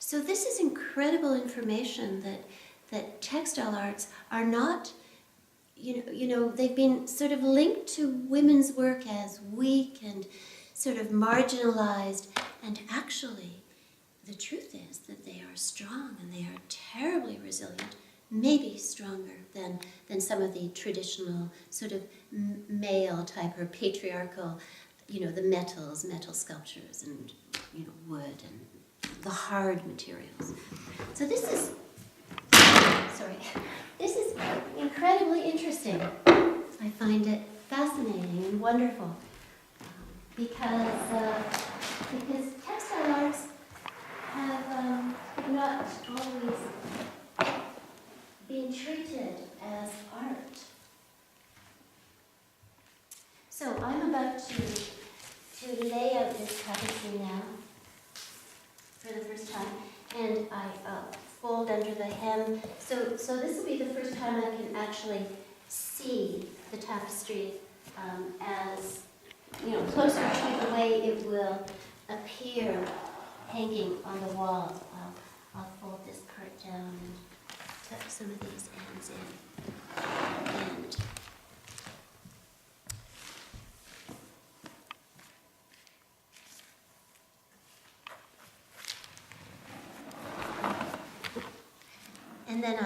So this is incredible information that textile arts are not, they've been sort of linked to women's work as weak and sort of marginalized, and actually the truth is that they are strong and they are terribly resilient, maybe stronger than some of the traditional sort of male type or patriarchal, the metal sculptures and, wood and the hard materials. So this is incredibly interesting. I find it fascinating and wonderful because textile arts have not always been treated as art. So I'm about to lay out this tapestry now for the first time, and I fold under the hem. So this will be the first time I can actually see the tapestry as closer to the way it will appear hanging on the wall. I'll fold this part down and tuck some of these ends in. And then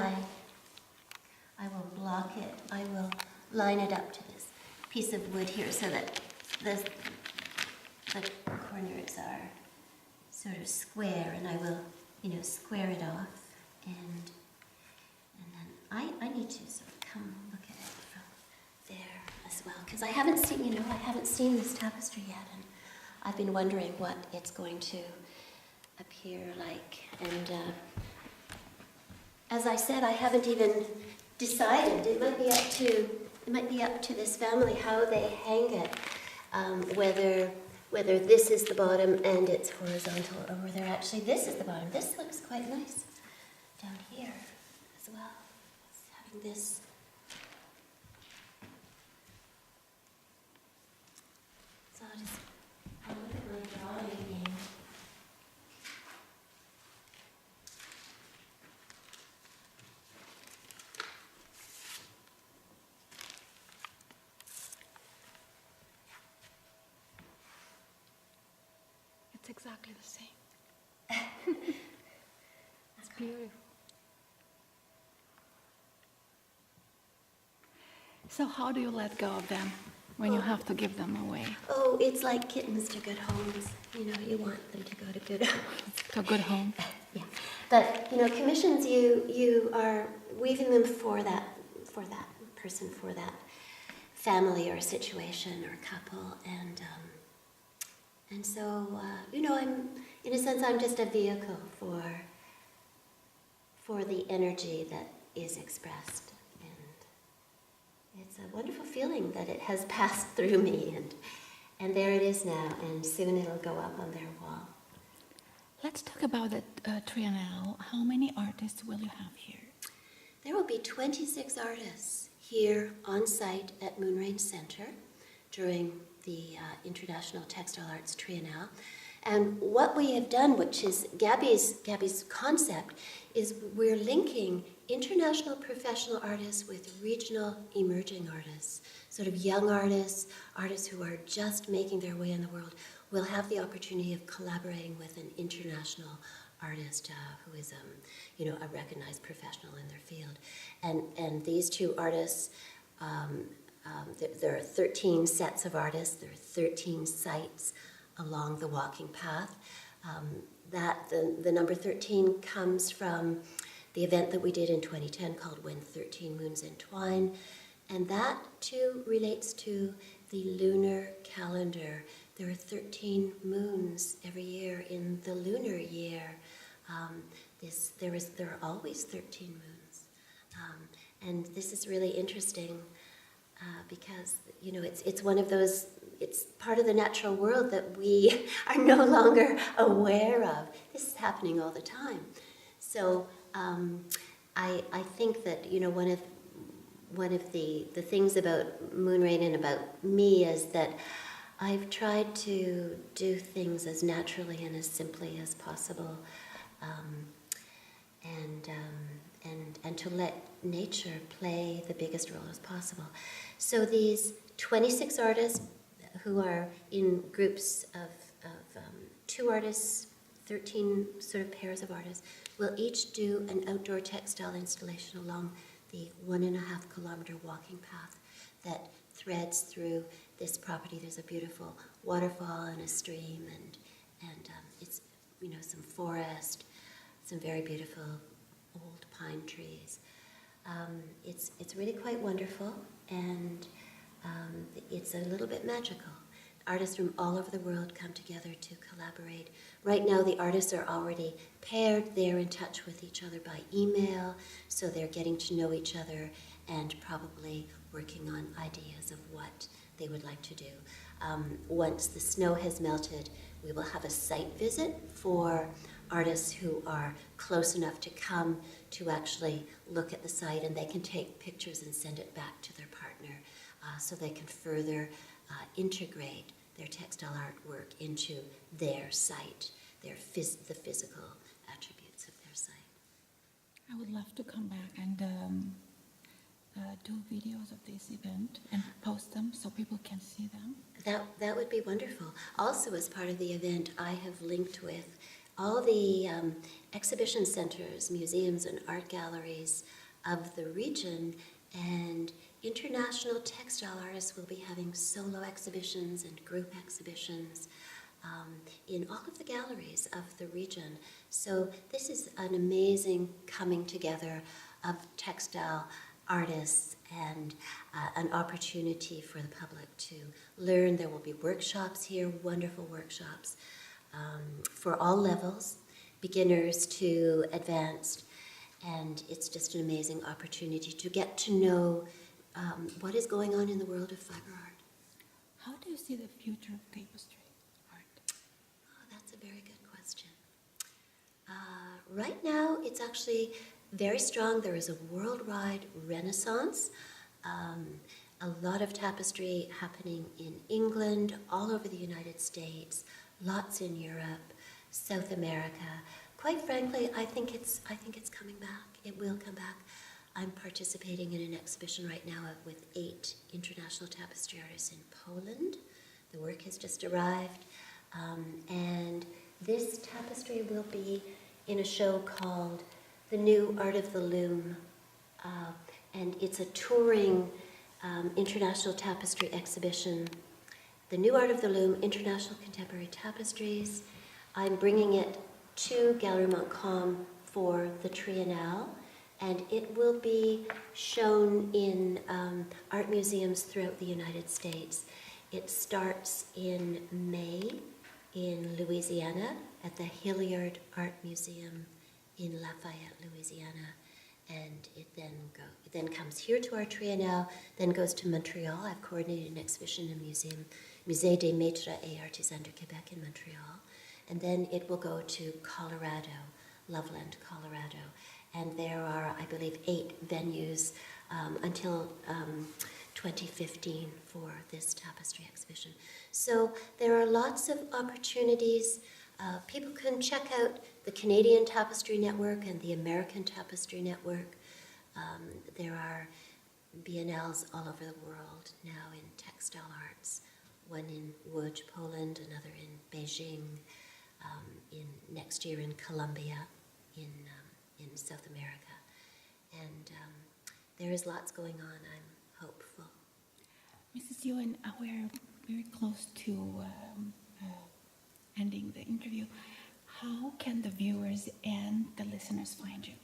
I will block it. I will line it up to this piece of wood here so that the corners are sort of square, and I will, square it off. And then I need to sort of come look at it from there as well, because I haven't seen this tapestry yet, and I've been wondering what it's going to appear like. And as I said, I haven't even decided. It might be up to this family how they hang it, whether this is the bottom and it's horizontal, or whether actually this is the bottom. This looks quite nice down here as well. It's having this. So I'll look at my drawing again. It's exactly the same. It's beautiful. So how do you let go of them when you have to give them away? Oh, it's like kittens to good homes. You want them to go to good homes. To a good home? Yeah. But, commissions, you are weaving them for that person, for that family or situation or couple. And so, I'm, in a sense, I'm just a vehicle for the energy that is expressed. And it's a wonderful feeling that it has passed through me, and there it is now, and soon it'll go up on their wall. Let's talk about the Triennale. How many artists will you have here? There will be 26 artists here on site at Moonrain Center during the International Textile Arts Triennale. And what we have done, which is Gabby's concept, is we're linking international professional artists with regional emerging artists, sort of young artists who are just making their way in the world, will have the opportunity of collaborating with an international artist who is a recognized professional in their field. And these two artists, there are 13 sets of artists, there are 13 sites along the walking path. The number 13 comes from the event that we did in 2010 called When 13 Moons Entwine, and that too relates to the lunar calendar. There are 13 moons every year in the lunar year. There are always 13 moons, and this is really interesting because it's one of those. It's part of the natural world that we are no longer aware of. This is happening all the time. So I think that one of the things about Moonrain and about me is that I've tried to do things as naturally and as simply as possible. um, and to let nature play the biggest role as possible. So these 26 artists who are in groups of 2 artists, 13 sort of pairs of artists, will each do an outdoor textile installation along the 1.5 kilometer walking path that threads through this property. There's a beautiful waterfall and a stream, and it's, you know, some forest, some very beautiful old pine trees. It's really quite wonderful, and it's a little bit magical. Artists from all over the world come together to collaborate. Right now, the artists are already paired. They're in touch with each other by email, so they're getting to know each other and probably working on ideas of what they would like to do. Once the snow has melted, we will have a site visit for artists who are close enough to come to actually look at the site, and they can take pictures and send it back to their partner so they can further integrate their textile artwork into their site, the physical attributes of their site. I would love to come back and do videos of this event and post them so people can see them. That would be wonderful. Also, as part of the event, I have linked with all the exhibition centers, museums, and art galleries of the region, and international textile artists will be having solo exhibitions and group exhibitions in all of the galleries of the region. So this is an amazing coming together of textile artists and an opportunity for the public to learn. There will be workshops here, wonderful workshops for all levels, beginners to advanced, and it's just an amazing opportunity to get to know what is going on in the world of fiber art. How do you see the future of tapestry art? Oh, that's a very good question. Right now, it's actually very strong. There is a worldwide renaissance. A lot of tapestry happening in England, all over the United States, lots in Europe, South America. Quite frankly, I think it's coming back. It will come back. I'm participating in an exhibition right now with 8 international tapestry artists in Poland. The work has just arrived. And this tapestry will be in a show called The New Art of the Loom. And it's a touring international tapestry exhibition. The New Art of the Loom, International Contemporary Tapestries. I'm bringing it to Gallery Montcalm for the Triennale, and it will be shown in art museums throughout the United States. It starts in May in Louisiana at the Hilliard Art Museum in Lafayette, Louisiana, and it then comes here to our Triennale, then goes to Montreal. I've coordinated an exhibition in Musée des Maîtres et Artisans de Québec in Montreal, and then it will go to Colorado, Loveland, Colorado, and there are, I believe, 8 venues until 2015 for this tapestry exhibition. So there are lots of opportunities. People can check out the Canadian Tapestry Network and the American Tapestry Network. There are biennales all over the world now in textile arts, one in Łódź, Poland, another in Beijing, next year in Colombia, in South America. And there is lots going on. I'm hopeful. Mrs. Ewen, we're very close to ending the interview. How can the viewers and the listeners find you?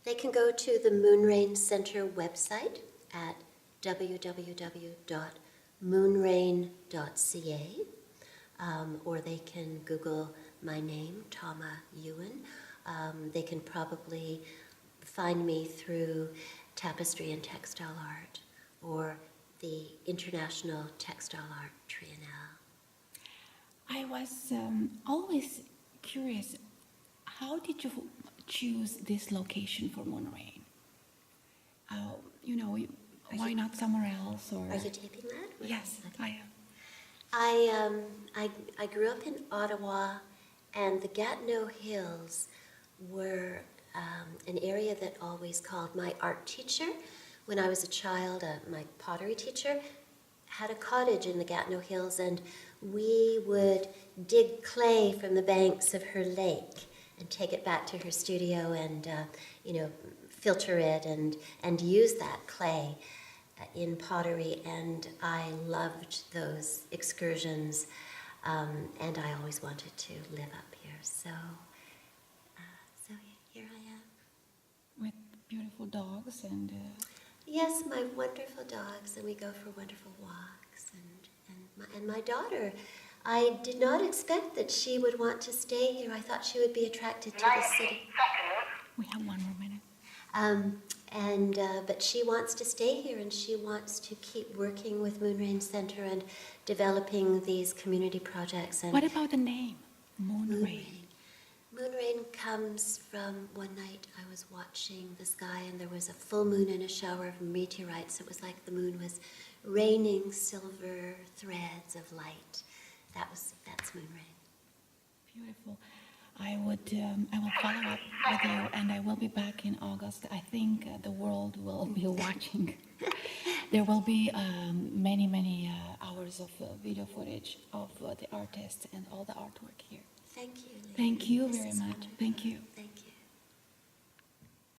They can go to the Moonrain Center website at www.moonrain.ca, or they can Google my name, Thoma Ewen. They can probably find me through Tapestry and Textile Art or the International Textile Art Triennale. I was always curious, how did you choose this location for Moonrain? Why not somewhere else? Or Are you taping that? yes, Okay. I am. I grew up in Ottawa, And the Gatineau Hills were an area that always called my art teacher. When I was a child, my pottery teacher had a cottage in the Gatineau Hills, and we would dig clay from the banks of her lake and take it back to her studio and, filter it and use that clay in pottery. And I loved those excursions, and I always wanted to live up here. So here I am. With beautiful dogs and... Yes, my wonderful dogs, and we go for wonderful walks. And my daughter, I did not expect that she would want to stay here. I thought she would be attracted to the city. We have 1 more minute. But she wants to stay here, and she wants to keep working with Moon Rain Center and developing these community projects. And What about the name? Moon Rain. Moon Rain comes from one night I was watching the sky, and there was a full moon and a shower of meteorites. It was like the moon was raining silver threads of light. That's Moon Rain. Beautiful. I will follow up with you, and I will be back in August. I think the world will be watching. There will be many hours of video footage of the artists and all the artwork here. Thank you, Lily. Thank you This very is much. wonderful. Thank you. Thank